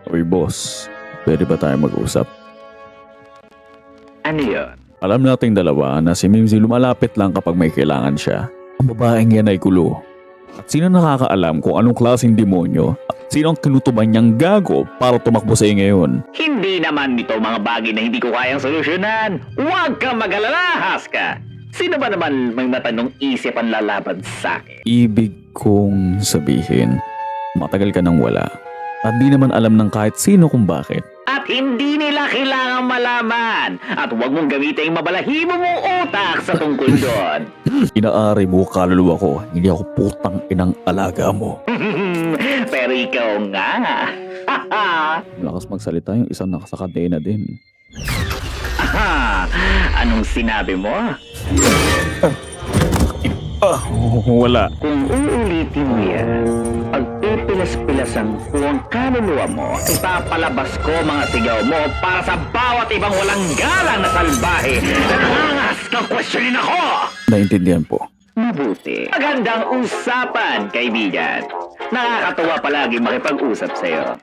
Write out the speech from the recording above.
Uy, boss. Pwede ba tayo mag-usap? Ano yun? Alam nating dalawa na si Mimsy lumalapit lang kapag may kailangan siya. Ang babaeng yan ay kulo. At sino nakakaalam kung anong klaseng demonyo at sino ang kinutuban niyang gago para tumakbo sa iyo ngayon? Hindi naman ito mga bagay na hindi ko kayang solusyonan. Huwag kang mag-alala, Haska. Sino ba naman may matanong isip ang lalaban sa akin? Ibig kong sabihin, matagal ka nang wala. At di naman alam ng kahit sino kung bakit. At hindi nila kailangang malaman. At huwag mong gamitin yung mabalahibo mong utak sa tungkol doon. Inaari mo kaluluwa ko, hindi ako putang inang alaga mo. Pero ikaw nga. Malakas magsalita yung isang nakasakadena din. Aha! Anong sinabi mo? Wala. Kung uulitin mo yan, pagpipilas-pilasan ko ang kaluluwa mo, ipapalabas ko mga sigaw mo para sa bawat ibang walang galang na salbahe na nangangas kang questionin ako! Naintindihan po. Mabuti. Magandang usapan, kaibigan. Nakakatuwa palagi makipag-usap sa'yo.